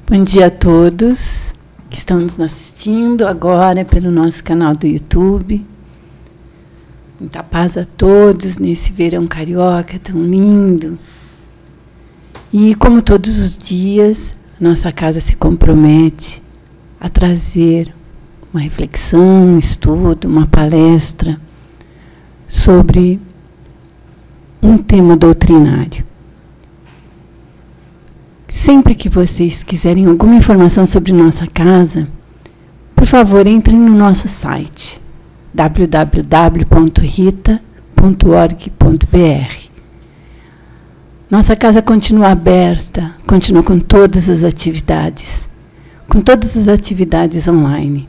Bom dia a todos que estão nos assistindo agora pelo nosso canal do YouTube. Muita paz a todos nesse verão carioca tão lindo. E como todos os dias, nossa casa se compromete a trazer uma reflexão, um estudo, uma palestra sobre um tema doutrinário. Sempre que vocês quiserem alguma informação sobre nossa casa, por favor, entrem no nosso site www.rita.org.br. Nossa casa continua aberta, continua com todas as atividades online.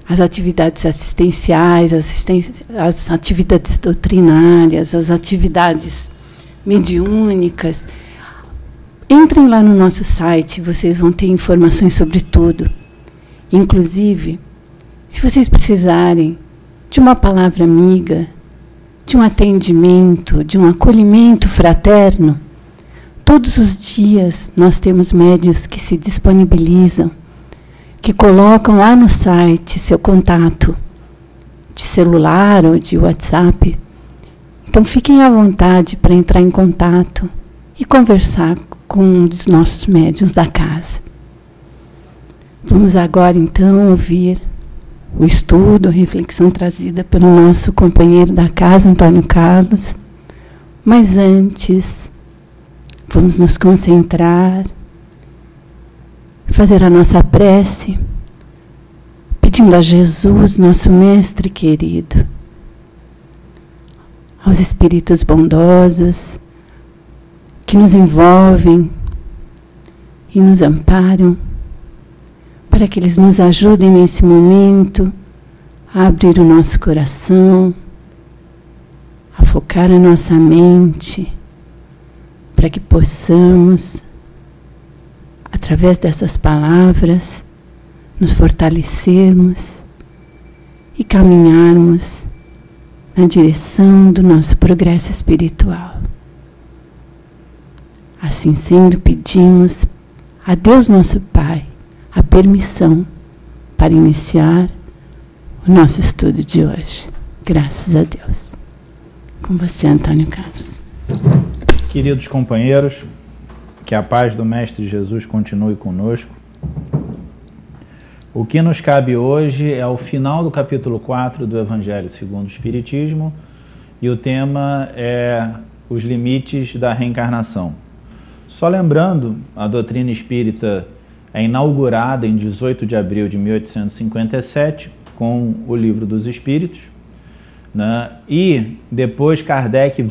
As atividades assistenciais, as atividades doutrinárias, as atividades mediúnicas. Entrem lá no nosso site, vocês vão ter informações sobre tudo. Inclusive, se vocês precisarem de uma palavra amiga, de um atendimento, de um acolhimento fraterno, todos os dias nós temos médiuns que se disponibilizam, que colocam lá no site seu contato de celular ou de WhatsApp. Então fiquem à vontade para entrar em contato e conversar com um dos nossos médiuns da casa. Vamos agora, então, ouvir o estudo, a reflexão trazida pelo nosso companheiro da casa, Antônio Carlos. Mas antes, vamos nos concentrar, fazer a nossa prece, pedindo a Jesus, nosso Mestre querido, aos Espíritos bondosos, que nos envolvem e nos amparam, para que eles nos ajudem nesse momento a abrir o nosso coração, a focar a nossa mente, para que possamos, através dessas palavras, nos fortalecermos e caminharmos na direção do nosso progresso espiritual. Assim sendo, pedimos a Deus nosso Pai a permissão para iniciar o nosso estudo de hoje. Graças a Deus. Com você, Antônio Carlos. Queridos companheiros, que a paz do Mestre Jesus continue conosco. O que nos cabe hoje é o final do capítulo 4 do Evangelho segundo o Espiritismo, e o tema é os limites da reencarnação. Só lembrando, a doutrina espírita é inaugurada em 18 de abril de 1857, com o Livro dos Espíritos, né? E depois Kardec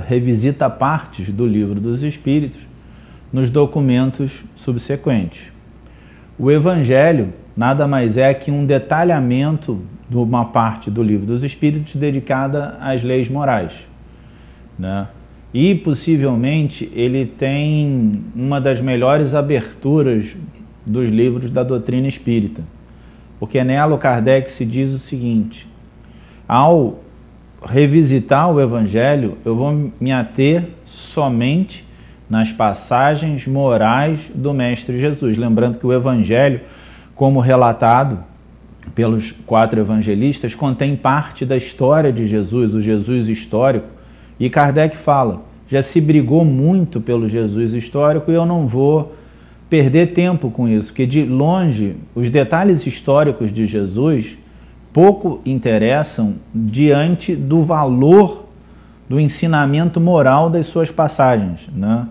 revisita partes do Livro dos Espíritos nos documentos subsequentes. O Evangelho nada mais é que um detalhamento de uma parte do Livro dos Espíritos dedicada às leis morais, né? E, possivelmente, ele tem uma das melhores aberturas dos livros da doutrina espírita. Porque nela o Kardec se diz o seguinte: ao revisitar o Evangelho, eu vou me ater somente nas passagens morais do Mestre Jesus. Lembrando que o Evangelho, como relatado pelos 4 evangelistas, contém parte da história de Jesus, o Jesus histórico. E Kardec fala, já se brigou muito pelo Jesus histórico e eu não vou perder tempo com isso, porque de longe os detalhes históricos de Jesus pouco interessam diante do valor do ensinamento moral das suas passagens, né?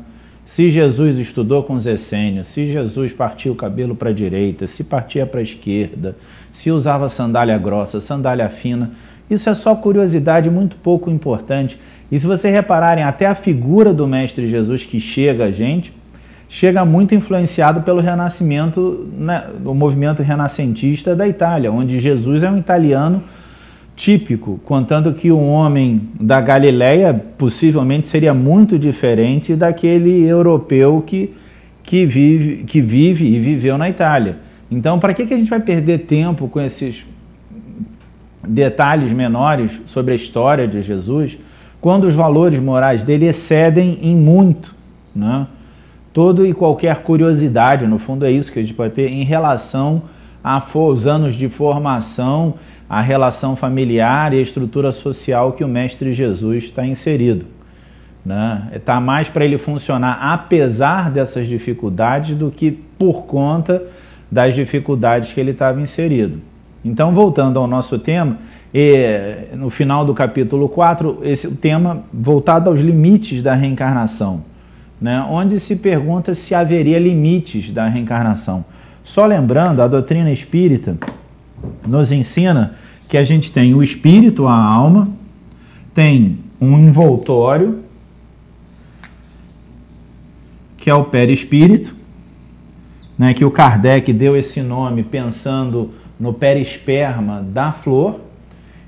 Se Jesus estudou com os essênios, se Jesus partia o cabelo para a direita, se partia para a esquerda, se usava sandália grossa, sandália fina, isso é só curiosidade muito pouco importante. E se vocês repararem, até a figura do Mestre Jesus que chega a gente, chega muito influenciado pelo renascimento, né, do movimento renascentista da Itália, onde Jesus é um italiano típico, contando que um homem da Galileia possivelmente seria muito diferente daquele europeu que vive e viveu na Itália. Então, para que a gente vai perder tempo com esses detalhes menores sobre a história de Jesus, quando os valores morais dele excedem em muito, né, toda e qualquer curiosidade, no fundo é isso que a gente pode ter em relação aos anos de formação, a relação familiar e a estrutura social que o Mestre Jesus está inserido, né? Está mais para ele funcionar apesar dessas dificuldades do que por conta das dificuldades que ele estava inserido. Então, voltando ao nosso tema, no final do capítulo 4, esse tema voltado aos limites da reencarnação, né? Onde se pergunta se haveria limites da reencarnação. Só lembrando, a doutrina espírita nos ensina que a gente tem o espírito, a alma, tem um envoltório, que é o perispírito, né, que o Kardec deu esse nome pensando no perisperma da flor,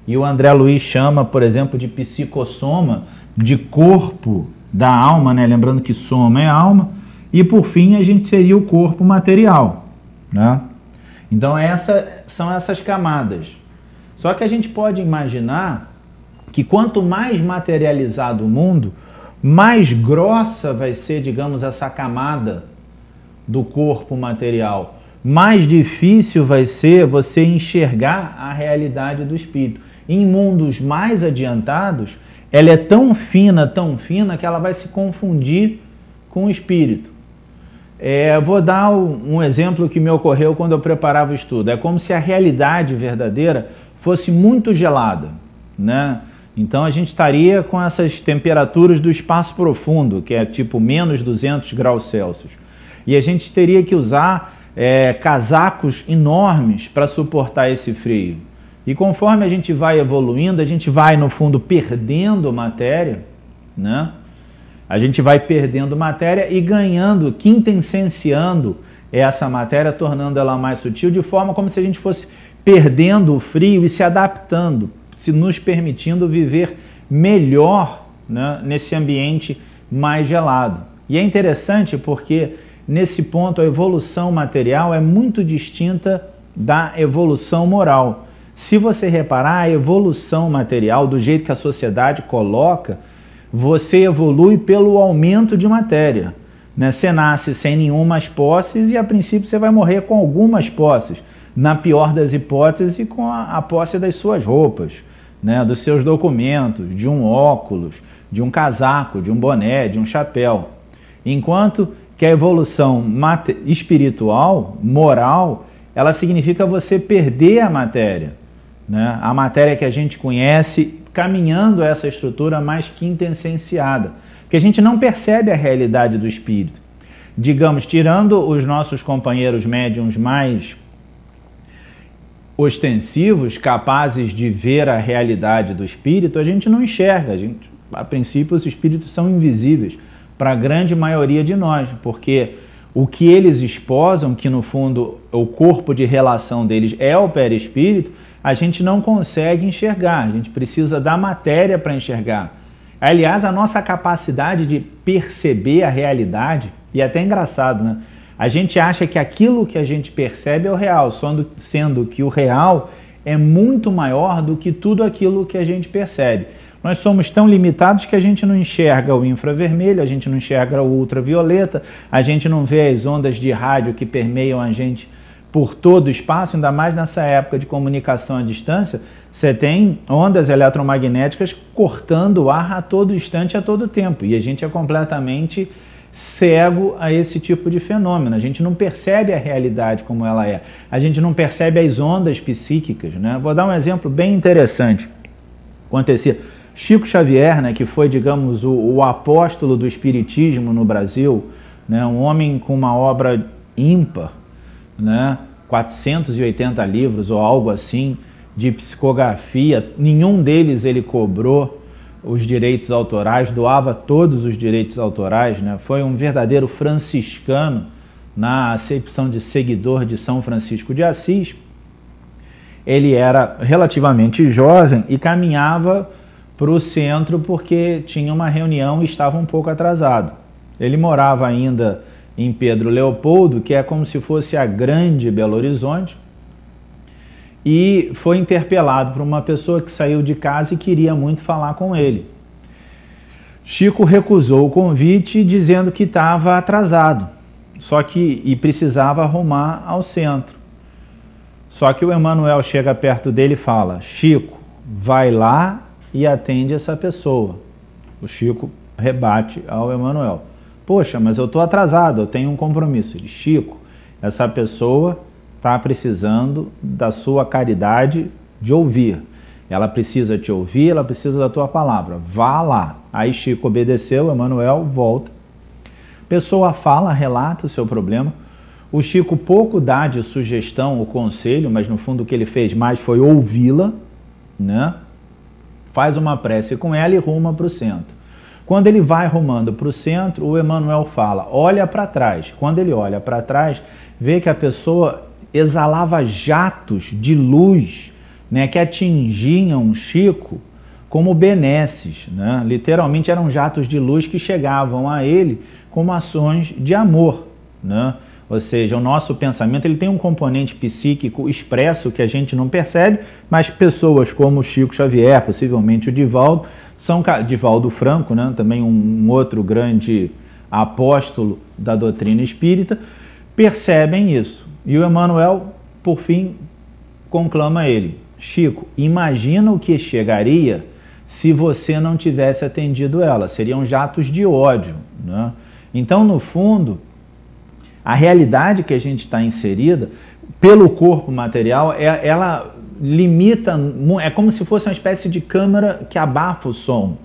e o André Luiz chama, por exemplo, de psicossoma, de corpo da alma, né, lembrando que soma é alma, e por fim a gente seria o corpo material, né? Então são essas camadas. Só que a gente pode imaginar que quanto mais materializado o mundo, mais grossa vai ser, digamos, essa camada do corpo material. Mais difícil vai ser você enxergar a realidade do espírito. Em mundos mais adiantados, ela é tão fina, que ela vai se confundir com o espírito. Vou dar um exemplo que me ocorreu quando eu preparava o estudo. É como se a realidade verdadeira fosse muito gelada, né? Então a gente estaria com essas temperaturas do espaço profundo, que é tipo menos 200 graus Celsius. E a gente teria que usar casacos enormes para suportar esse frio. E conforme a gente vai evoluindo, a gente vai, no fundo, perdendo matéria, né? A gente vai perdendo matéria e ganhando, quintessenciando essa matéria, tornando ela mais sutil, de forma como se a gente fosse perdendo o frio e se adaptando, se nos permitindo viver melhor, né, nesse ambiente mais gelado. E é interessante porque, nesse ponto, a evolução material é muito distinta da evolução moral. Se você reparar, a evolução material, do jeito que a sociedade coloca, você evolui pelo aumento de matéria, né? Você nasce sem nenhumas posses e, a princípio, você vai morrer com algumas posses. Na pior das hipóteses, com a posse das suas roupas, né? Dos seus documentos, de um óculos, de um casaco, de um boné, de um chapéu. Enquanto que a evolução espiritual, moral, ela significa você perder a matéria, né? A matéria que a gente conhece, caminhando essa estrutura mais quintessenciada, porque a gente não percebe a realidade do espírito. Digamos, tirando os nossos companheiros médiuns mais ostensivos, capazes de ver a realidade do espírito, a gente não enxerga. A princípio, os espíritos são invisíveis para a grande maioria de nós, porque o que eles esposam, que no fundo o corpo de relação deles é o perispírito, a gente não consegue enxergar, a gente precisa da matéria para enxergar. Aliás, a nossa capacidade de perceber a realidade, e é até engraçado, né? A gente acha que aquilo que a gente percebe é o real, sendo que o real é muito maior do que tudo aquilo que a gente percebe. Nós somos tão limitados que a gente não enxerga o infravermelho, a gente não enxerga o ultravioleta, a gente não vê as ondas de rádio que permeiam a gente por todo o espaço, ainda mais nessa época de comunicação à distância. Você tem ondas eletromagnéticas cortando o ar a todo instante, a todo tempo, e a gente é completamente cego a esse tipo de fenômeno. A gente não percebe a realidade como ela é, a gente não percebe as ondas psíquicas, né? Vou dar um exemplo bem interessante. Acontecia, Chico Xavier, né, que foi, digamos, o apóstolo do espiritismo no Brasil, né, um homem com uma obra ímpar, né, 480 livros ou algo assim de psicografia, nenhum deles ele cobrou os direitos autorais, doava todos os direitos autorais, né? Foi um verdadeiro franciscano na acepção de seguidor de São Francisco de Assis. Ele era relativamente jovem e caminhava para o centro porque tinha uma reunião e estava um pouco atrasado. Ele morava ainda em Pedro Leopoldo, que é como se fosse a grande Belo Horizonte, e foi interpelado por uma pessoa que saiu de casa e queria muito falar com ele. Chico recusou o convite dizendo que estava atrasado, e precisava arrumar ao centro. Só que o Emmanuel chega perto dele e fala: Chico, vai lá e atende essa pessoa. O Chico rebate ao Emmanuel: poxa, mas eu estou atrasado, eu tenho um compromisso. Ele: Chico, essa pessoa está precisando da sua caridade de ouvir. Ela precisa te ouvir, ela precisa da tua palavra. Vá lá. Aí Chico obedeceu, Emmanuel volta. Pessoa fala, relata o seu problema. O Chico pouco dá de sugestão ou conselho, mas no fundo o que ele fez mais foi ouvi-la, né? Faz uma prece com ela e ruma para o centro. Quando ele vai rumando para o centro, o Emmanuel fala: olha para trás. Quando ele olha para trás, vê que a pessoa exalava jatos de luz, né, que atingiam Chico como benesses, né? Literalmente eram jatos de luz que chegavam a ele como ações de amor, né? Ou seja, o nosso pensamento ele tem um componente psíquico expresso que a gente não percebe, mas pessoas como o Chico Xavier, possivelmente o Divaldo Franco, né? Também um outro grande apóstolo da doutrina espírita, percebem isso. E o Emmanuel, por fim, conclama ele: Chico, imagina o que chegaria se você não tivesse atendido ela. Seriam jatos de ódio, né? Então, no fundo, a realidade que a gente está inserida, pelo corpo material, ela limita, é como se fosse uma espécie de câmara que abafa o som.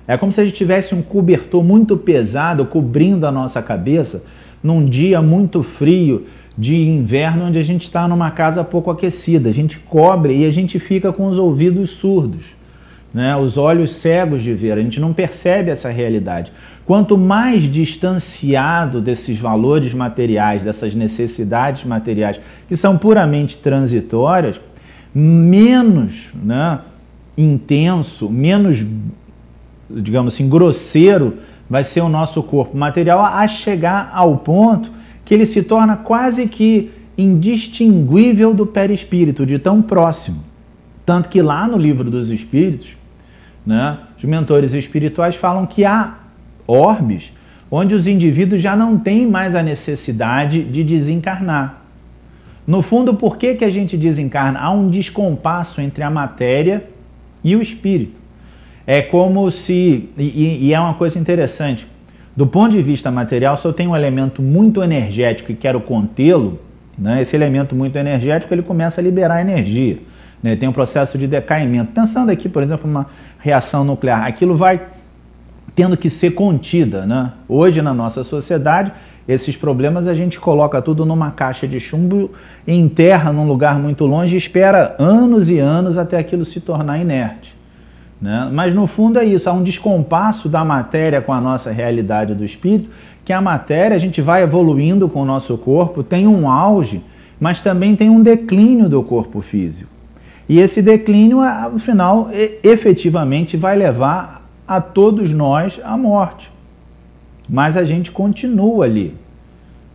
É como se a gente tivesse um cobertor muito pesado cobrindo a nossa cabeça num dia muito frio de inverno, onde a gente está numa casa pouco aquecida. A gente cobre e a gente fica com os ouvidos surdos, né? Os olhos cegos de ver, a gente não percebe essa realidade. Quanto mais distanciado desses valores materiais, dessas necessidades materiais, que são puramente transitórias, menos, né, intenso, menos, digamos assim, grosseiro vai ser o nosso corpo material, a chegar ao ponto que ele se torna quase que indistinguível do perispírito, de tão próximo. Tanto que lá no Livro dos Espíritos, né, os mentores espirituais falam que há orbes onde os indivíduos já não têm mais a necessidade de desencarnar. No fundo, por que a gente desencarna? Há um descompasso entre a matéria e o espírito. É como se, e é uma coisa interessante, do ponto de vista material, se eu tenho um elemento muito energético e quero contê-lo, né, esse elemento muito energético ele começa a liberar energia, né, tem um processo de decaimento. Pensando aqui, por exemplo, numa reação nuclear, aquilo vai tendo que ser contida, né? Hoje, na nossa sociedade, esses problemas a gente coloca tudo numa caixa de chumbo, enterra num lugar muito longe e espera anos e anos até aquilo se tornar inerte, né? Mas no fundo é isso, há um descompasso da matéria com a nossa realidade do espírito, que a matéria a gente vai evoluindo com o nosso corpo, tem um auge, mas também tem um declínio do corpo físico. E esse declínio, no final, efetivamente vai levar a todos nós à morte. Mas a gente continua ali,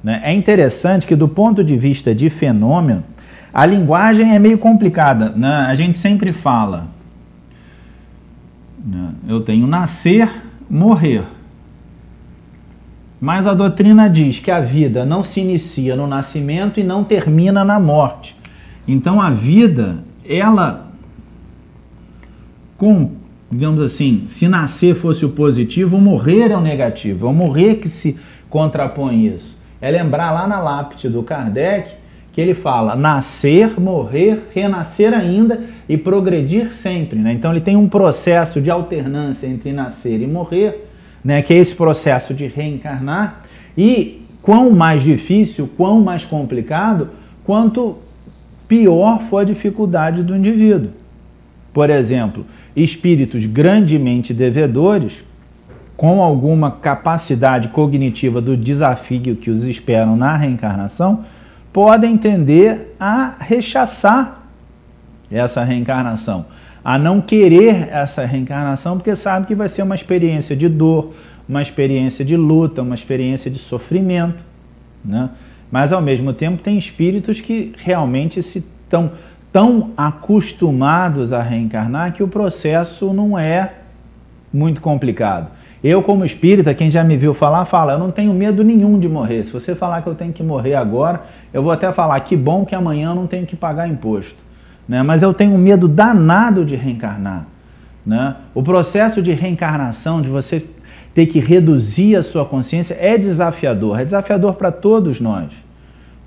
né? É interessante que, do ponto de vista de fenômeno, a linguagem é meio complicada, né? A gente sempre fala, né, eu tenho nascer, morrer. Mas a doutrina diz que a vida não se inicia no nascimento e não termina na morte. Então a vida, ela, digamos assim, se nascer fosse o positivo, o morrer é o negativo. É o morrer que se contrapõe isso. É lembrar lá na lápide do Kardec que ele fala nascer, morrer, renascer ainda e progredir sempre, né? Então ele tem um processo de alternância entre nascer e morrer, né? Que é esse processo de reencarnar. E quão mais difícil, quão mais complicado, quanto pior for a dificuldade do indivíduo. Por exemplo, espíritos grandemente devedores, com alguma capacidade cognitiva do desafio que os esperam na reencarnação, podem tender a rechaçar essa reencarnação, a não querer essa reencarnação, porque sabe que vai ser uma experiência de dor, uma experiência de luta, uma experiência de sofrimento, né? Mas, ao mesmo tempo, tem espíritos que realmente estão tão acostumados a reencarnar que o processo não é muito complicado. Eu, como espírita, quem já me viu falar, fala, eu não tenho medo nenhum de morrer. Se você falar que eu tenho que morrer agora, eu vou até falar, que bom que amanhã eu não tenho que pagar imposto. Né? Mas eu tenho um medo danado de reencarnar. Né? O processo de reencarnação, de você ter que reduzir a sua consciência, é desafiador para todos nós.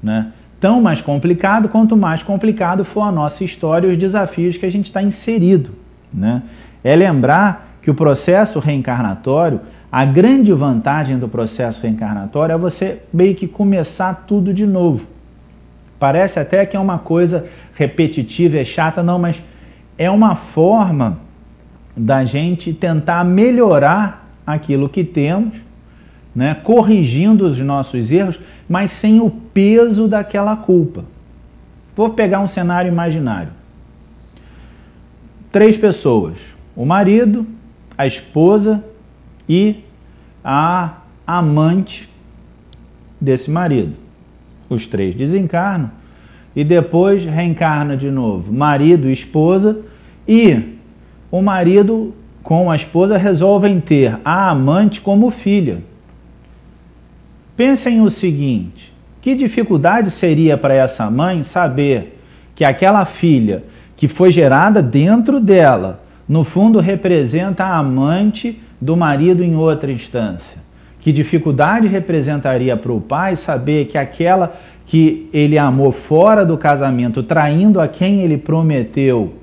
Né? Tão mais complicado, quanto mais complicado for a nossa história e os desafios que a gente está inserido. Né? É lembrar que o processo reencarnatório, a grande vantagem do processo reencarnatório é você meio que começar tudo de novo. Parece até que é uma coisa repetitiva, é chata, não, mas é uma forma da gente tentar melhorar aquilo que temos, né, corrigindo os nossos erros, mas sem o peso daquela culpa. Vou pegar um cenário imaginário. 3 pessoas, o marido, a esposa e a amante desse marido. Os 3 desencarnam e depois reencarna de novo. Marido e esposa, e o marido com a esposa resolvem ter a amante como filha. Pensem o seguinte, que dificuldade seria para essa mãe saber que aquela filha que foi gerada dentro dela, no fundo representa a amante do marido em outra instância. Que dificuldade representaria para o pai saber que aquela que ele amou fora do casamento, traindo a quem ele prometeu,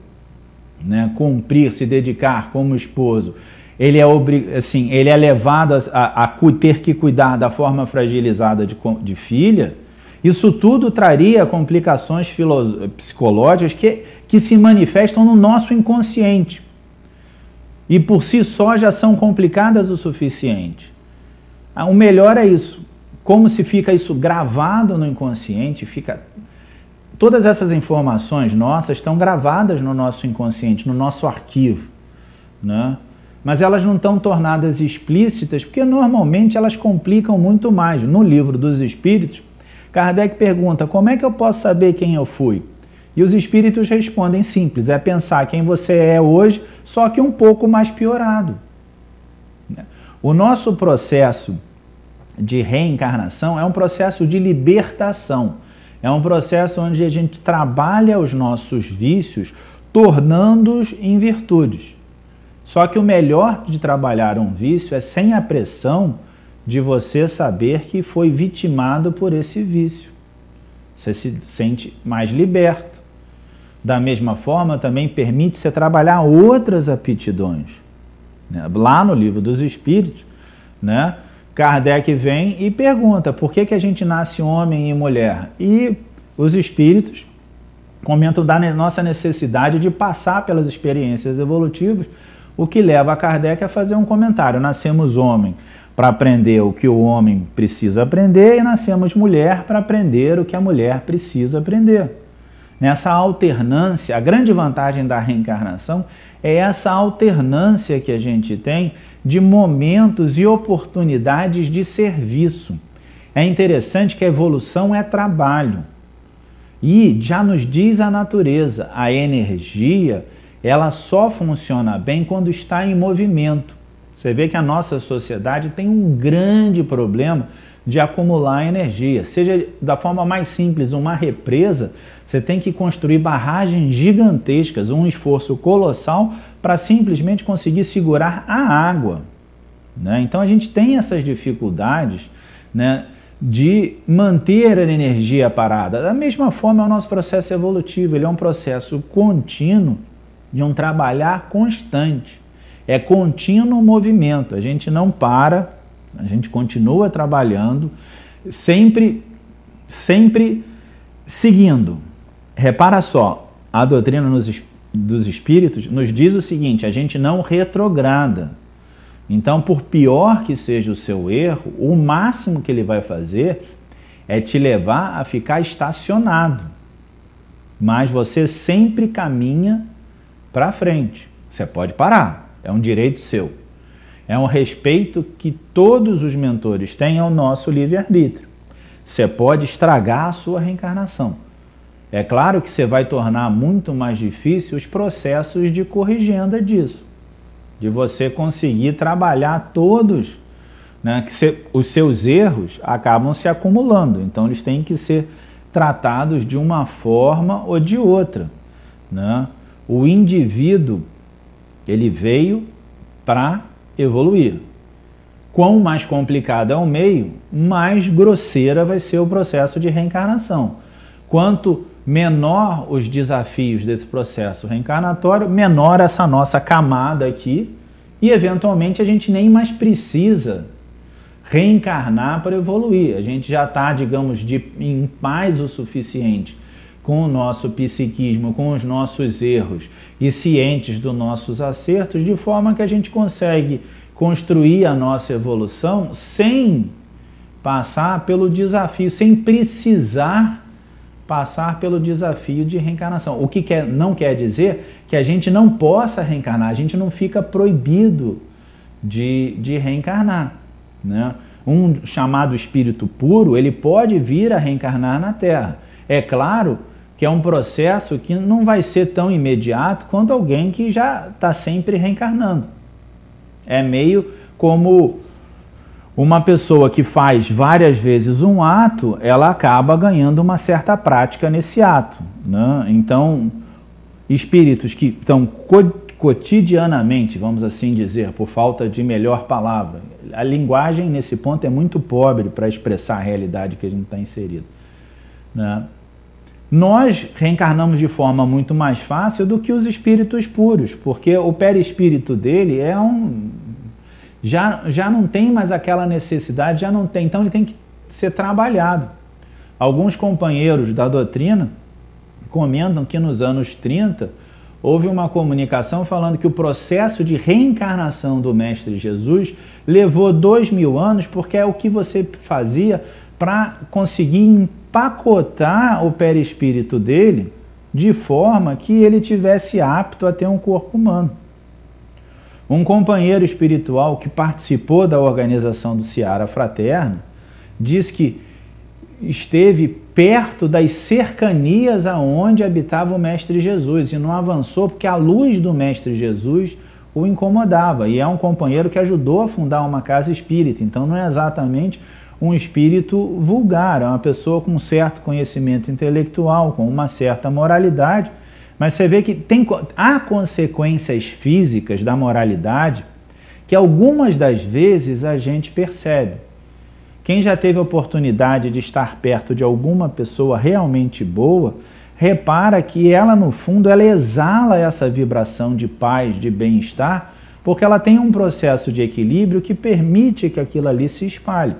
né, cumprir, se dedicar como esposo, ele é levado a ter que cuidar da forma fragilizada de filha. Isso tudo traria complicações psicológicas que se manifestam no nosso inconsciente. E por si só já são complicadas o suficiente. O melhor é isso. Como se fica isso gravado no inconsciente, todas essas informações nossas estão gravadas no nosso inconsciente, no nosso arquivo, né? Mas elas não estão tornadas explícitas, porque normalmente elas complicam muito mais. No Livro dos Espíritos, Kardec pergunta, como é que eu posso saber quem eu fui? E os espíritos respondem simples, é pensar quem você é hoje, só que um pouco mais piorado. O nosso processo de reencarnação é um processo de libertação. É um processo onde a gente trabalha os nossos vícios, tornando-os em virtudes. Só que o melhor de trabalhar um vício é sem a pressão de você saber que foi vitimado por esse vício. Você se sente mais liberto. Da mesma forma, também permite você trabalhar outras aptidões. Lá no Livro dos Espíritos, né, Kardec vem e pergunta por que a gente nasce homem e mulher? E os espíritos comentam da nossa necessidade de passar pelas experiências evolutivas, o que leva a Kardec a fazer um comentário. Nascemos homem para aprender o que o homem precisa aprender e nascemos mulher para aprender o que a mulher precisa aprender. Nessa alternância, a grande vantagem da reencarnação é essa alternância que a gente tem de momentos e oportunidades de serviço. É interessante que a evolução é trabalho. E já nos diz a natureza, a energia, ela só funciona bem quando está em movimento. Você vê que a nossa sociedade tem um grande problema de acumular energia. Seja da forma mais simples, uma represa, você tem que construir barragens gigantescas, um esforço colossal para simplesmente conseguir segurar a água. Né? Então a gente tem essas dificuldades, né, de manter a energia parada. Da mesma forma é o nosso processo evolutivo, ele é um processo contínuo de um trabalhar constante. É contínuo movimento, a gente não para, a gente continua trabalhando, sempre seguindo. Repara só, a doutrina dos espíritos nos diz o seguinte, a gente não retrograda. Então, por pior que seja o seu erro, o máximo que ele vai fazer é te levar a ficar estacionado. Mas você sempre caminha para frente. Você pode parar, é um direito seu. É um respeito que todos os mentores têm ao nosso livre-arbítrio. Você pode estragar a sua reencarnação. É claro que você vai tornar muito mais difícil os processos de corrigenda disso. de você conseguir trabalhar todos, né, os seus erros acabam se acumulando, então eles têm que ser tratados de uma forma ou de outra, né? O indivíduo, ele veio para evoluir. Quanto mais complicado é o meio, mais grosseira vai ser o processo de reencarnação. Quanto menor os desafios desse processo reencarnatório, menor essa nossa camada aqui, e eventualmente a gente nem mais precisa reencarnar para evoluir. A gente já está, digamos, em paz o suficiente com o nosso psiquismo, com os nossos erros e cientes dos nossos acertos, de forma que a gente consegue construir a nossa evolução sem passar pelo desafio, sem precisar passar pelo desafio de reencarnação. O que não quer dizer que a gente não possa reencarnar, a gente não fica proibido de reencarnar, né? Um chamado espírito puro, ele pode vir a reencarnar na Terra. É claro que é um processo que não vai ser tão imediato quanto alguém que já está sempre reencarnando. É meio como uma pessoa que faz várias vezes um ato, ela acaba ganhando uma certa prática nesse ato, né? Então, espíritos que estão cotidianamente, vamos assim dizer, por falta de melhor palavra, a linguagem nesse ponto é muito pobre para expressar a realidade que a gente está inserido, né? Nós reencarnamos de forma muito mais fácil do que os espíritos puros, porque o perispírito dele já não tem mais aquela necessidade, já não tem, então ele tem que ser trabalhado. Alguns companheiros da doutrina comentam que nos anos 30 houve uma comunicação falando que o processo de reencarnação do Mestre Jesus levou 2000 anos, porque é o que você fazia para conseguir empacotar o perispírito dele de forma que ele tivesse apto a ter um corpo humano. Um companheiro espiritual que participou da organização do Seara Fraterno diz que esteve perto das cercanias aonde habitava o Mestre Jesus e não avançou porque a luz do Mestre Jesus o incomodava. E é um companheiro que ajudou a fundar uma casa espírita, então não é exatamente um espírito vulgar, é uma pessoa com um certo conhecimento intelectual, com uma certa moralidade, mas você vê que há consequências físicas da moralidade que algumas das vezes a gente percebe. Quem já teve a oportunidade de estar perto de alguma pessoa realmente boa, repara que ela, no fundo, ela exala essa vibração de paz, de bem-estar, porque ela tem um processo de equilíbrio que permite que aquilo ali se espalhe.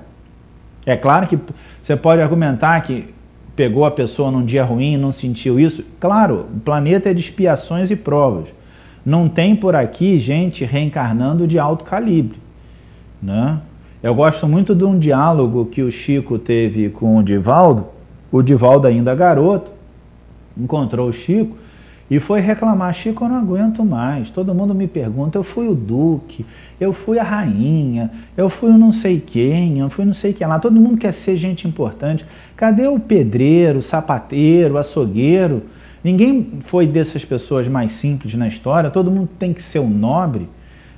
É claro que você pode argumentar que pegou a pessoa num dia ruim e não sentiu isso. Claro, o planeta é de expiações e provas. Não tem por aqui gente reencarnando de alto calibre, né? Eu gosto muito de um diálogo que o Chico teve com o Divaldo ainda garoto, encontrou o Chico e foi reclamar: Chico, eu não aguento mais, todo mundo me pergunta, eu fui o Duque, eu fui a rainha, eu fui o não sei quem, eu fui não sei quem lá, todo mundo quer ser gente importante, cadê o pedreiro, o sapateiro, o açougueiro? Ninguém foi dessas pessoas mais simples na história, todo mundo tem que ser um nobre.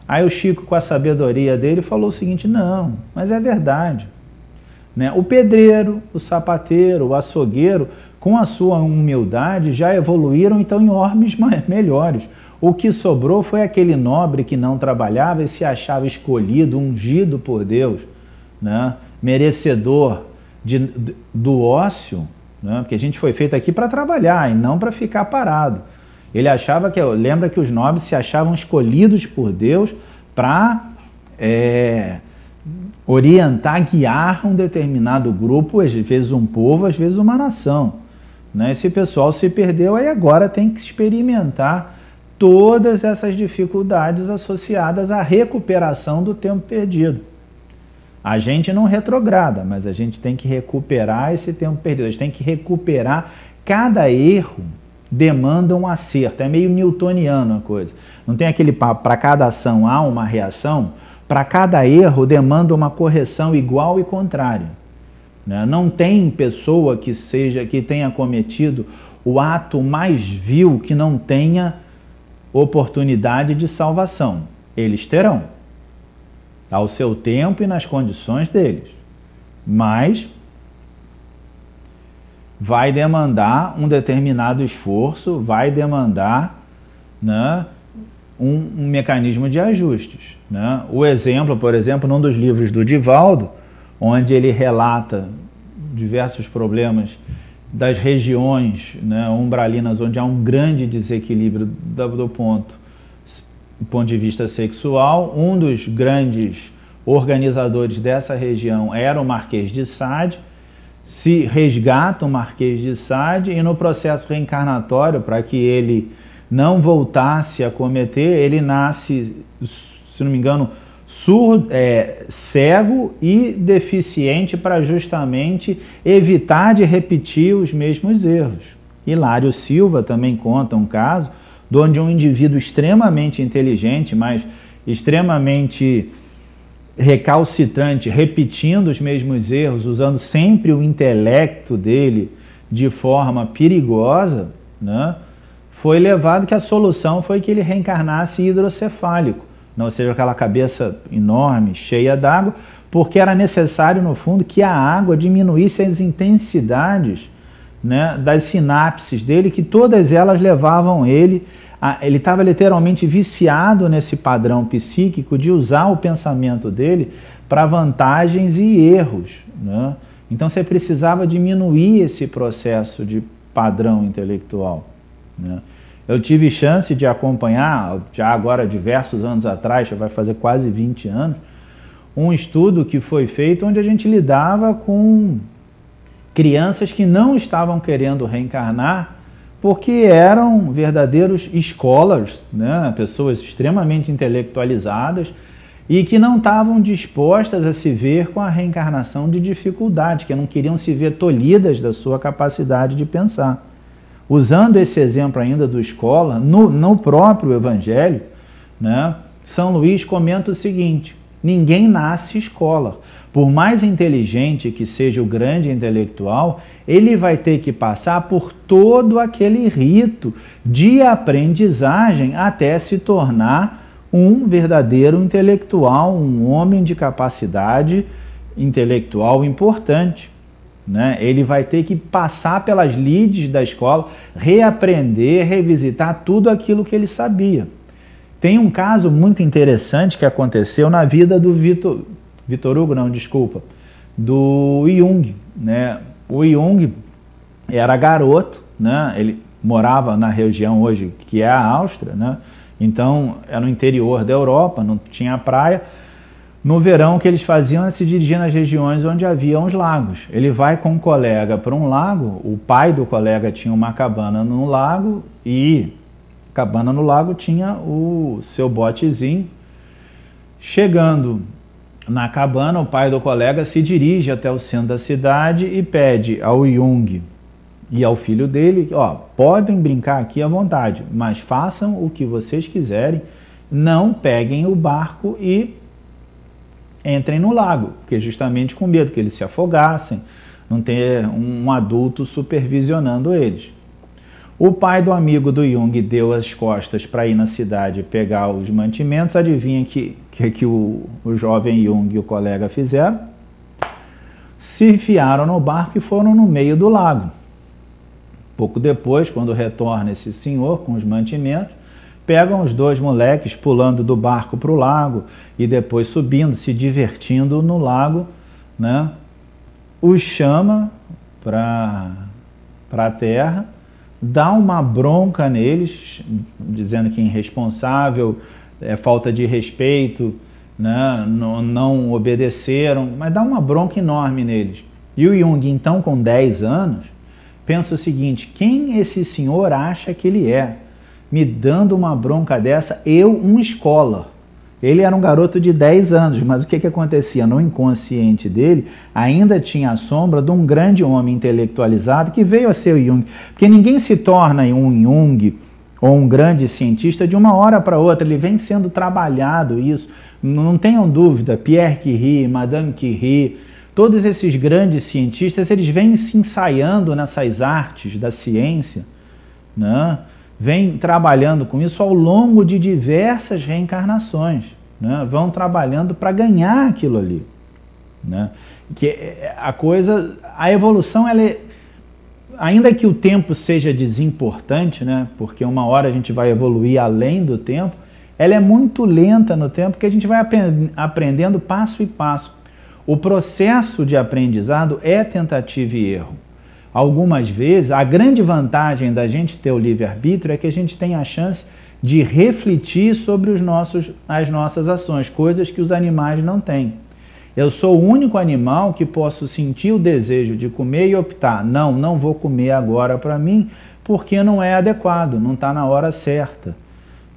Aí o Chico, com a sabedoria dele, falou o seguinte: não, mas é verdade, né? O pedreiro, o sapateiro, o açougueiro, com a sua humildade, já evoluíram então em orbes melhores. O que sobrou foi aquele nobre que não trabalhava e se achava escolhido, ungido por Deus, né? Merecedor do ócio, né? Porque a gente foi feito aqui para trabalhar e não para ficar parado. Ele achava lembra que os nobres se achavam escolhidos por Deus para orientar, guiar um determinado grupo, às vezes um povo, às vezes uma nação, né? Esse pessoal se perdeu e agora tem que experimentar todas essas dificuldades associadas à recuperação do tempo perdido. A gente não retrograda, mas a gente tem que recuperar esse tempo perdido, a gente tem que recuperar cada erro. Demanda um acerto, é meio newtoniano a coisa. Não tem aquele papo, para cada ação há uma reação, para cada erro demanda uma correção igual e contrária, né? Não tem pessoa que tenha cometido o ato mais vil que não tenha oportunidade de salvação. Eles terão, ao seu tempo e nas condições deles. Mas vai demandar um determinado esforço, vai demandar, né, um mecanismo de ajustes, né? O exemplo, por exemplo, num dos livros do Divaldo, onde ele relata diversos problemas das regiões, né, umbralinas, onde há um grande desequilíbrio do ponto de vista sexual. Um dos grandes organizadores dessa região era o Marquês de Sade. Se resgata o Marquês de Sade e no processo reencarnatório, para que ele não voltasse a cometer, ele nasce, se não me engano, surdo, cego e deficiente, para justamente evitar de repetir os mesmos erros. Hilário Silva também conta um caso de onde um indivíduo extremamente inteligente, mas extremamente recalcitrante, repetindo os mesmos erros, usando sempre o intelecto dele de forma perigosa, né, foi levado que a solução foi que ele reencarnasse hidrocefálico, ou seja, aquela cabeça enorme, cheia d'água, porque era necessário, no fundo, que a água diminuísse as intensidades, né, das sinapses dele, que todas elas levavam ele estava literalmente viciado nesse padrão psíquico de usar o pensamento dele para vantagens e erros, né? Então você precisava diminuir esse processo de padrão intelectual, né? Eu tive chance de acompanhar, já agora diversos anos atrás, já vai fazer quase 20 anos, um estudo que foi feito onde a gente lidava com crianças que não estavam querendo reencarnar porque eram verdadeiros scholars, né? Pessoas extremamente intelectualizadas e que não estavam dispostas a se ver com a reencarnação de dificuldade, que não queriam se ver tolhidas da sua capacidade de pensar. Usando esse exemplo ainda do scholar, no próprio Evangelho, né, São Luís comenta o seguinte: ninguém nasce scholar. Por mais inteligente que seja o grande intelectual, ele vai ter que passar por todo aquele rito de aprendizagem até se tornar um verdadeiro intelectual, um homem de capacidade intelectual importante, né? Ele vai ter que passar pelas lides da escola, reaprender, revisitar tudo aquilo que ele sabia. Tem um caso muito interessante que aconteceu na vida do Vitor Hugo, do Jung, né? O Jung era garoto, né? Ele morava na região hoje que é a Áustria, né? Então era no interior da Europa, não tinha praia. No verão, o que eles faziam era se dirigir nas regiões onde havia os lagos. Ele vai com um colega para um lago, o pai do colega tinha uma cabana no lago e a cabana no lago tinha o seu botezinho. Chegando na cabana, o pai do colega se dirige até o centro da cidade e pede ao Jung e ao filho dele, podem brincar aqui à vontade, mas façam o que vocês quiserem, não peguem o barco e entrem no lago, porque justamente com medo que eles se afogassem, não ter um adulto supervisionando eles. O pai do amigo do Jung deu as costas para ir na cidade pegar os mantimentos. Adivinha que o jovem Jung e o colega fizeram? Se enfiaram no barco e foram no meio do lago. Pouco depois, quando retorna esse senhor com os mantimentos, pegam os dois moleques pulando do barco para o lago e depois subindo, se divertindo no lago, né? Os chama para a terra, dá uma bronca neles, dizendo que é irresponsável, é falta de respeito, né? Não obedeceram, mas dá uma bronca enorme neles. E o Jung, então, com 10 anos, pensa o seguinte: quem esse senhor acha que ele é? Me dando uma bronca dessa, eu, um scholar. Ele era um garoto de 10 anos, mas o que acontecia? No inconsciente dele, ainda tinha a sombra de um grande homem intelectualizado que veio a ser o Jung. Porque ninguém se torna um Jung ou um grande cientista de uma hora para outra, ele vem sendo trabalhado isso. Não tenham dúvida, Pierre Curie, Madame Curie, todos esses grandes cientistas, eles vêm se ensaiando nessas artes da ciência, né? vêm trabalhando com isso ao longo de diversas reencarnações, né? Vão trabalhando para ganhar aquilo ali, né? Que a evolução, ela é, ainda que o tempo seja desimportante, né? Porque uma hora a gente vai evoluir além do tempo, ela é muito lenta no tempo, que a gente vai aprendendo passo a passo. O processo de aprendizado é tentativa e erro. Algumas vezes, a grande vantagem da gente ter o livre-arbítrio é que a gente tem a chance de refletir sobre as nossas ações, coisas que os animais não têm. Eu sou o único animal que posso sentir o desejo de comer e optar, não vou comer agora para mim, porque não é adequado, não está na hora certa,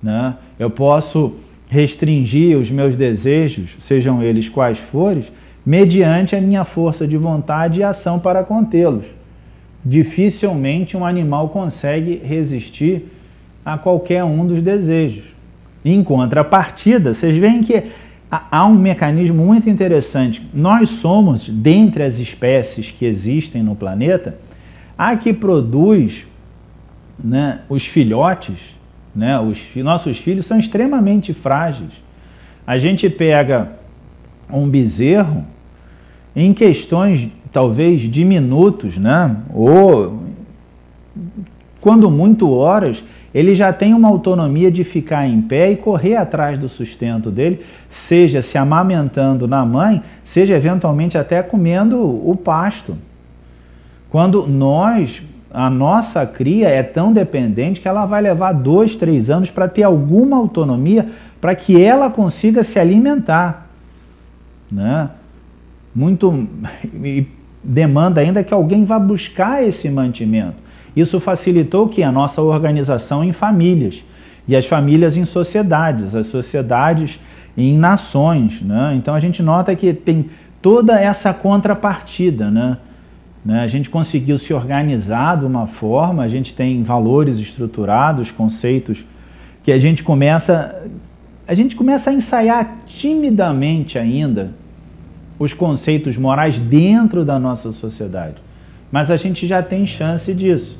né? Eu posso restringir os meus desejos, sejam eles quais forem, mediante a minha força de vontade e ação para contê-los. Dificilmente um animal consegue resistir a qualquer um dos desejos. Em contrapartida, vocês veem que há um mecanismo muito interessante. Nós somos, dentre as espécies que existem no planeta, a que produz, né, os filhotes, né, nossos filhos são extremamente frágeis. A gente pega um bezerro em questões talvez de minutos, né, ou quando muito horas, ele já tem uma autonomia de ficar em pé e correr atrás do sustento dele, seja se amamentando na mãe, seja eventualmente até comendo o pasto. Quando a nossa cria é tão dependente que ela vai levar 2, 3 anos para ter alguma autonomia para que ela consiga se alimentar, né? E demanda ainda que alguém vá buscar esse mantimento. Isso facilitou que a nossa organização em famílias, e as famílias em sociedades, as sociedades em nações, né? Então a gente nota que tem toda essa contrapartida, né? A gente conseguiu se organizar de uma forma, a gente tem valores estruturados, conceitos que a gente começa a ensaiar timidamente ainda os conceitos morais dentro da nossa sociedade. Mas a gente já tem chance disso.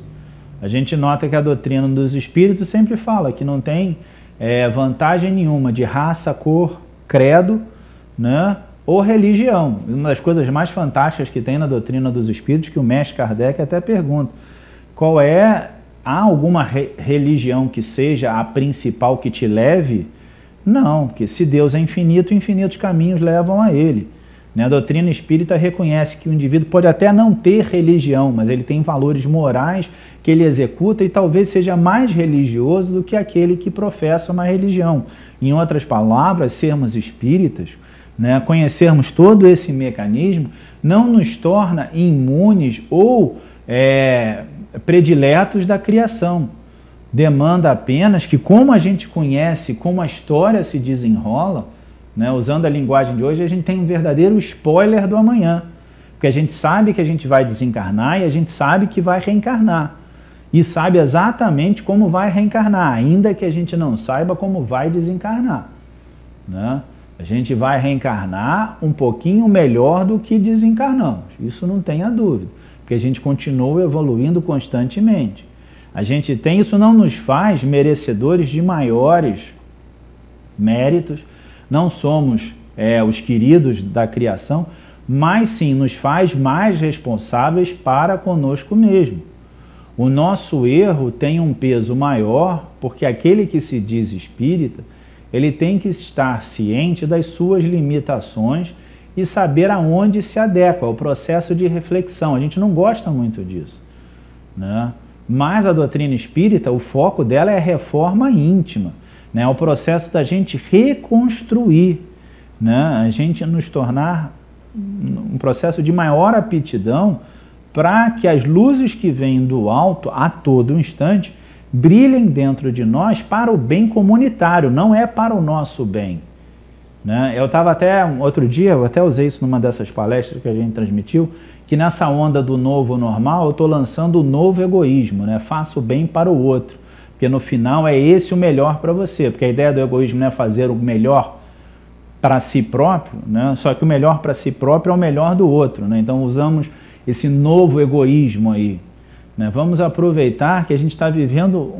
A gente nota que a doutrina dos espíritos sempre fala que não tem vantagem nenhuma de raça, cor, credo, né, ou religião. Uma das coisas mais fantásticas que tem na doutrina dos espíritos, que o mestre Kardec até pergunta, há alguma religião que seja a principal que te leve? Não, porque se Deus é infinito, infinitos caminhos levam a ele. A doutrina espírita reconhece que o indivíduo pode até não ter religião, mas ele tem valores morais que ele executa e talvez seja mais religioso do que aquele que professa uma religião. Em outras palavras, sermos espíritas, né, conhecermos todo esse mecanismo, não nos torna imunes ou prediletos da criação. Demanda apenas que, como a gente conhece, como a história se desenrola, né, usando a linguagem de hoje, a gente tem um verdadeiro spoiler do amanhã. Porque a gente sabe que a gente vai desencarnar e a gente sabe que vai reencarnar. E sabe exatamente como vai reencarnar, ainda que a gente não saiba como vai desencarnar, né? A gente vai reencarnar um pouquinho melhor do que desencarnamos. Isso não tenha dúvida, porque a gente continua evoluindo constantemente. Isso não nos faz merecedores de maiores méritos, não somos os queridos da criação, mas sim nos faz mais responsáveis para conosco mesmo. O nosso erro tem um peso maior, porque aquele que se diz espírita, ele tem que estar ciente das suas limitações e saber aonde se adequa, o processo de reflexão. A gente não gosta muito disso, né? Mas a doutrina espírita, o foco dela é a reforma íntima, né? O processo da gente reconstruir, né? A gente nos tornar um processo de maior aptidão para que as luzes que vêm do alto a todo instante brilhem dentro de nós para o bem comunitário, não é para o nosso bem, né? Eu estava até, outro dia, eu até usei isso numa dessas palestras que a gente transmitiu, que nessa onda do novo normal eu estou lançando o novo egoísmo, né? Faça o bem para o outro, porque no final é esse o melhor para você, porque a ideia do egoísmo não é fazer o melhor para si próprio, né? Só que o melhor para si próprio é o melhor do outro, né? Então usamos esse novo egoísmo aí, né? Vamos aproveitar que a gente está vivendo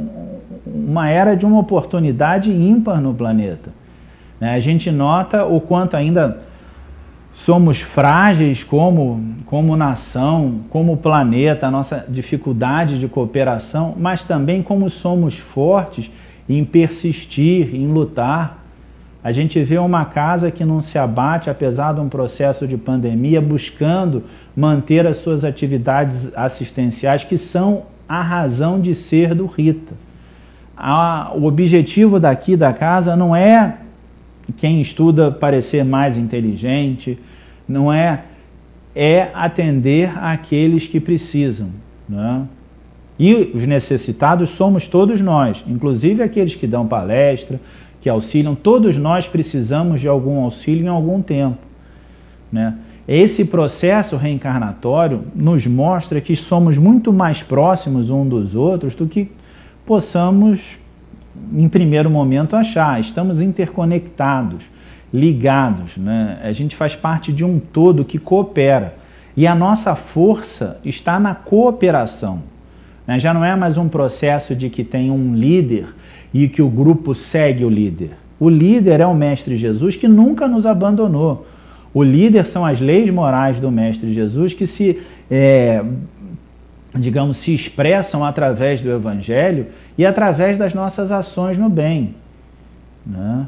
uma era de uma oportunidade ímpar no planeta, né? A gente nota o quanto ainda somos frágeis como nação, como planeta, a nossa dificuldade de cooperação, mas também como somos fortes em persistir, em lutar. A gente vê uma casa que não se abate, apesar de um processo de pandemia, buscando manter as suas atividades assistenciais, que são a razão de ser do Rita. O objetivo daqui da casa não é quem estuda parecer mais inteligente, não é atender àqueles que precisam, né? E os necessitados somos todos nós, inclusive aqueles que dão palestra, que auxiliam. Todos nós precisamos de algum auxílio em algum tempo, né? Esse processo reencarnatório nos mostra que somos muito mais próximos uns dos outros do que possamos, em primeiro momento, achar. Estamos interconectados, ligados, né? A gente faz parte de um todo que coopera. E a nossa força está na cooperação, né? Já não é mais um processo de que tem um líder e que o grupo segue o líder. O líder é o Mestre Jesus, que nunca nos abandonou. O líder são as leis morais do Mestre Jesus, que se expressam através do Evangelho e através das nossas ações no bem, né?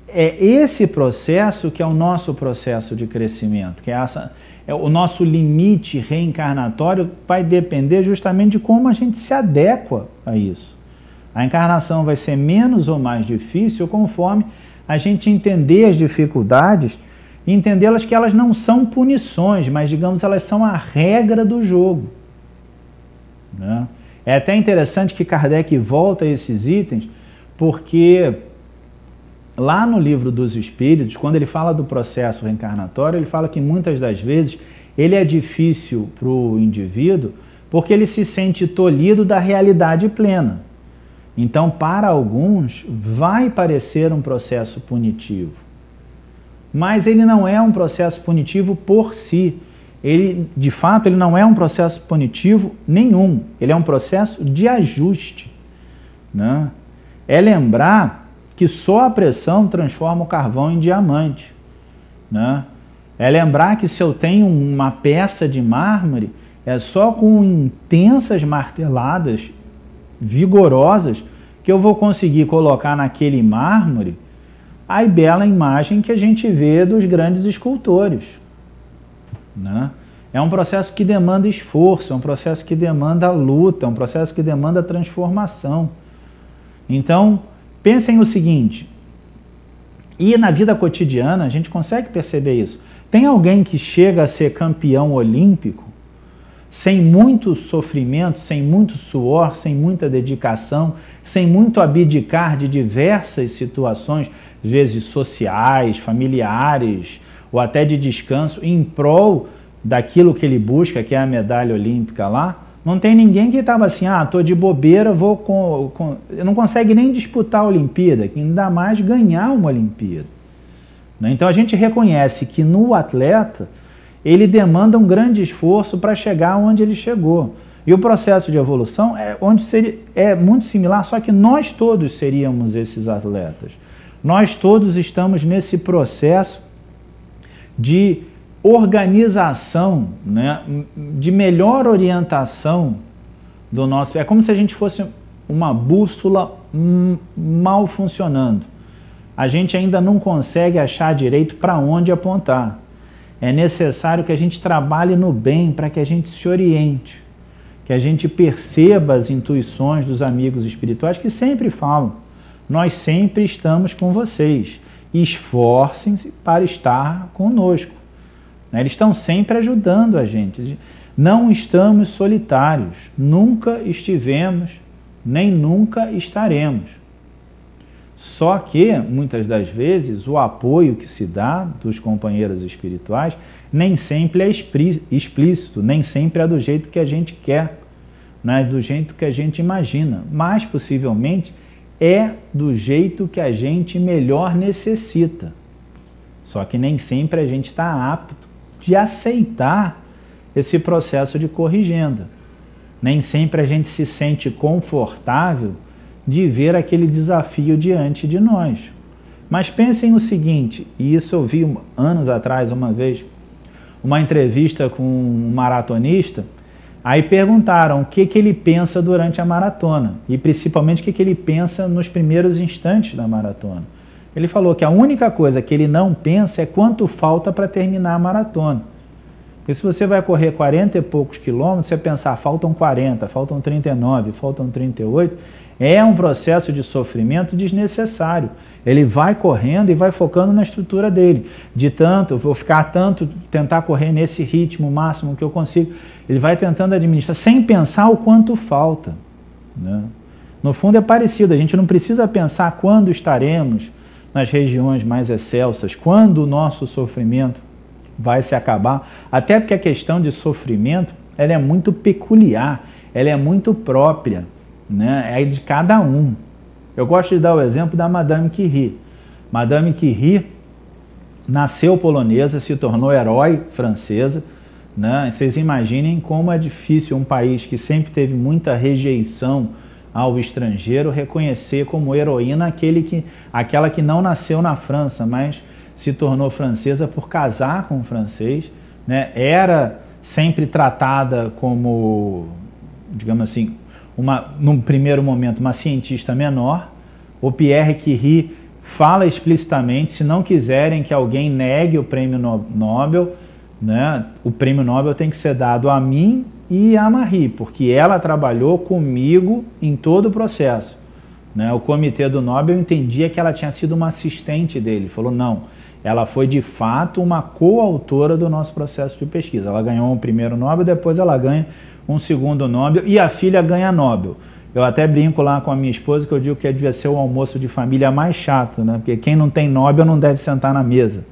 É esse processo que é o nosso processo de crescimento, que é o nosso limite reencarnatório, vai depender justamente de como a gente se adequa a isso. A encarnação vai ser menos ou mais difícil conforme a gente entender as dificuldades e entendê-las que elas não são punições, mas, digamos, elas são a regra do jogo, né? É até interessante que Kardec volta a esses itens, porque lá no Livro dos Espíritos, quando ele fala do processo reencarnatório, ele fala que muitas das vezes ele é difícil para o indivíduo porque ele se sente tolhido da realidade plena. Então, para alguns, vai parecer um processo punitivo. Mas ele não é um processo punitivo por si. Ele, de fato, ele não é um processo punitivo nenhum. Ele é um processo de ajuste, né? É lembrar que só a pressão transforma o carvão em diamante, né? É lembrar que se eu tenho uma peça de mármore, é só com intensas marteladas vigorosas que eu vou conseguir colocar naquele mármore a bela imagem que a gente vê dos grandes escultores, né? É um processo que demanda esforço, é um processo que demanda luta, é um processo que demanda transformação. Então, pensem o seguinte, e na vida cotidiana a gente consegue perceber isso. Tem alguém que chega a ser campeão olímpico sem muito sofrimento, sem muito suor, sem muita dedicação, sem muito abdicar de diversas situações, às vezes sociais, familiares, ou até de descanso, em prol daquilo que ele busca, que é a medalha olímpica lá? Não tem ninguém que estava assim, estou de bobeira, não consegue nem disputar a Olimpíada, ainda mais ganhar uma Olimpíada, né? Então a gente reconhece que no atleta, ele demanda um grande esforço para chegar onde ele chegou. E o processo de evolução é muito similar, só que nós todos seríamos esses atletas. Nós todos estamos nesse processo de organização, né, de melhor orientação do nosso... É como se a gente fosse uma bússola mal funcionando. A gente ainda não consegue achar direito para onde apontar. É necessário que a gente trabalhe no bem para que a gente se oriente, que a gente perceba as intuições dos amigos espirituais que sempre falam: nós sempre estamos com vocês, esforcem-se para estar conosco. Eles estão sempre ajudando a gente. Não estamos solitários, nunca estivemos, nem nunca estaremos. Só que, muitas das vezes, o apoio que se dá dos companheiros espirituais nem sempre é explícito, nem sempre é do jeito que a gente quer, né? Do jeito que a gente imagina, mas possivelmente é do jeito que a gente melhor necessita. Só que nem sempre a gente está apto de aceitar esse processo de corrigenda. Nem sempre a gente se sente confortável de ver aquele desafio diante de nós. Mas pensem o seguinte, e isso eu vi anos atrás, uma vez, uma entrevista com um maratonista, aí perguntaram o que ele pensa durante a maratona, e principalmente o que ele pensa nos primeiros instantes da maratona. Ele falou que a única coisa que ele não pensa é quanto falta para terminar a maratona. Porque se você vai correr 40 e poucos quilômetros, você pensar, faltam 40, faltam 39, faltam 38, é um processo de sofrimento desnecessário. Ele vai correndo e vai focando na estrutura dele. De tanto, vou ficar tanto, tentar correr nesse ritmo máximo que eu consigo. Ele vai tentando administrar, sem pensar o quanto falta, né? No fundo é parecido, a gente não precisa pensar quando estaremos nas regiões mais excelsas, quando o nosso sofrimento vai se acabar, até porque a questão de sofrimento, ela é muito peculiar, ela é muito própria, né? É de cada um. Eu gosto de dar o exemplo da Madame Curie. Madame Curie nasceu polonesa, se tornou herói francesa, né? Vocês imaginem como é difícil um país que sempre teve muita rejeição ao estrangeiro reconhecer como heroína aquela que não nasceu na França, mas se tornou francesa por casar com um francês, né? Era sempre tratada como, digamos assim, num primeiro momento, uma cientista menor. O Pierre Curie fala explicitamente, se não quiserem que alguém negue o prêmio Nobel, né, o prêmio Nobel tem que ser dado a mim e a Marie, porque ela trabalhou comigo em todo o processo, né? O comitê do Nobel entendia que ela tinha sido uma assistente dele, falou, não, ela foi de fato uma coautora do nosso processo de pesquisa. Ela ganhou um primeiro Nobel, depois ela ganha um segundo Nobel e a filha ganha Nobel. Eu até brinco lá com a minha esposa que eu digo que devia ser o almoço de família mais chato, né? Porque quem não tem Nobel não deve sentar na mesa,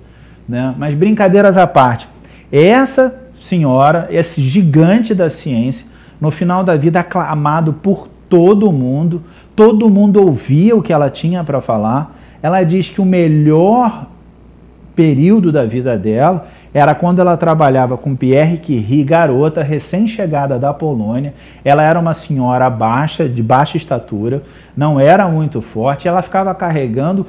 né? Mas brincadeiras à parte, essa senhora, esse gigante da ciência, no final da vida aclamado por todo mundo ouvia o que ela tinha para falar. Ela diz que o melhor período da vida dela era quando ela trabalhava com Pierre Curie, garota recém-chegada da Polônia. Ela era uma senhora baixa, de baixa estatura, não era muito forte, ela ficava carregando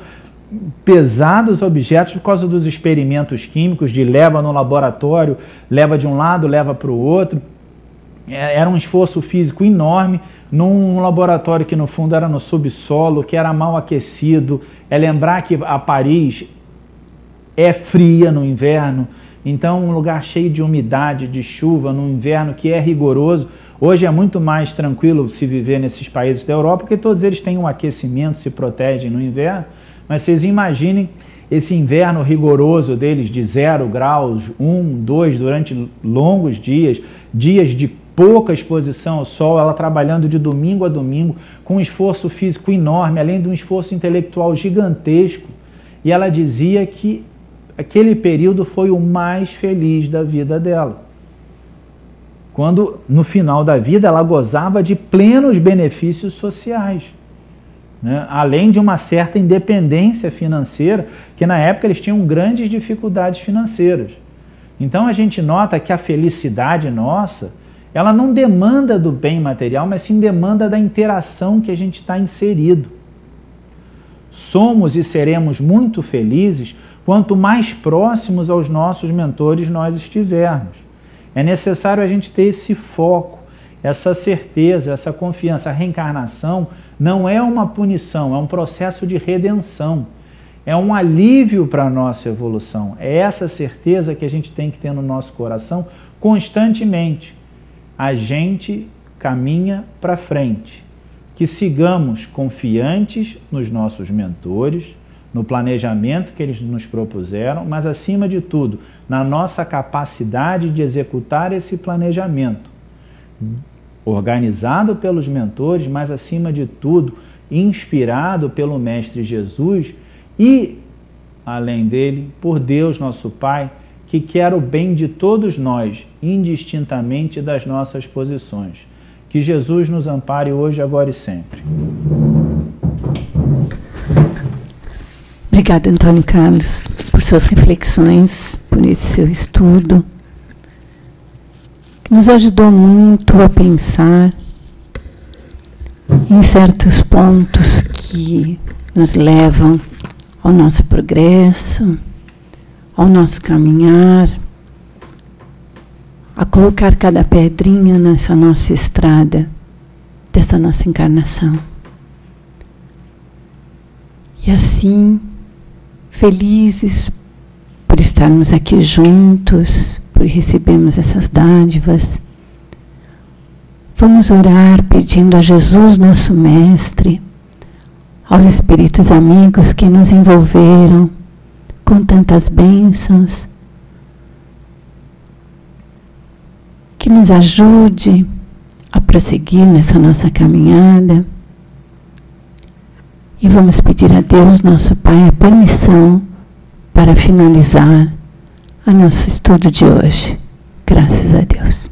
pesados objetos por causa dos experimentos químicos, de leva no laboratório, leva de um lado, leva para o outro. Era um esforço físico enorme, num laboratório que no fundo era no subsolo, que era mal aquecido. É lembrar que a Paris é fria no inverno, então um lugar cheio de umidade, de chuva no inverno, que é rigoroso. Hoje é muito mais tranquilo se viver nesses países da Europa, porque todos eles têm um aquecimento, se protegem no inverno, mas vocês imaginem esse inverno rigoroso deles de 0 graus, 1, 2, durante longos dias, dias de pouca exposição ao sol, ela trabalhando de domingo a domingo, com um esforço físico enorme, além de um esforço intelectual gigantesco, e ela dizia que aquele período foi o mais feliz da vida dela. Quando, no final da vida, ela gozava de plenos benefícios sociais, né? Além de uma certa independência financeira, que na época eles tinham grandes dificuldades financeiras. Então a gente nota que a felicidade nossa, ela não demanda do bem material, mas sim demanda da interação que a gente está inserido. Somos e seremos muito felizes quanto mais próximos aos nossos mentores nós estivermos. É necessário a gente ter esse foco, essa certeza, essa confiança. A reencarnação não é uma punição, é um processo de redenção. É um alívio para a nossa evolução. É essa certeza que a gente tem que ter no nosso coração constantemente. A gente caminha para frente. Que sigamos confiantes nos nossos mentores, no planejamento que eles nos propuseram, mas acima de tudo, na nossa capacidade de executar esse planejamento, organizado pelos mentores, mas acima de tudo, inspirado pelo Mestre Jesus e, além dele, por Deus nosso Pai, que quer o bem de todos nós, indistintamente das nossas posições. Que Jesus nos ampare hoje, agora e sempre. Obrigada, Antônio Carlos, por suas reflexões, por esse seu estudo. nos ajudou muito a pensar em certos pontos que nos levam ao nosso progresso, ao nosso caminhar, a colocar cada pedrinha nessa nossa estrada, dessa nossa encarnação. E assim, felizes por estarmos aqui juntos, por recebermos essas dádivas, vamos orar pedindo a Jesus, nosso Mestre, aos espíritos amigos que nos envolveram com tantas bênçãos, que nos ajude a prosseguir nessa nossa caminhada. E vamos pedir a Deus, nosso Pai, a permissão para finalizar o nosso estudo de hoje. Graças a Deus.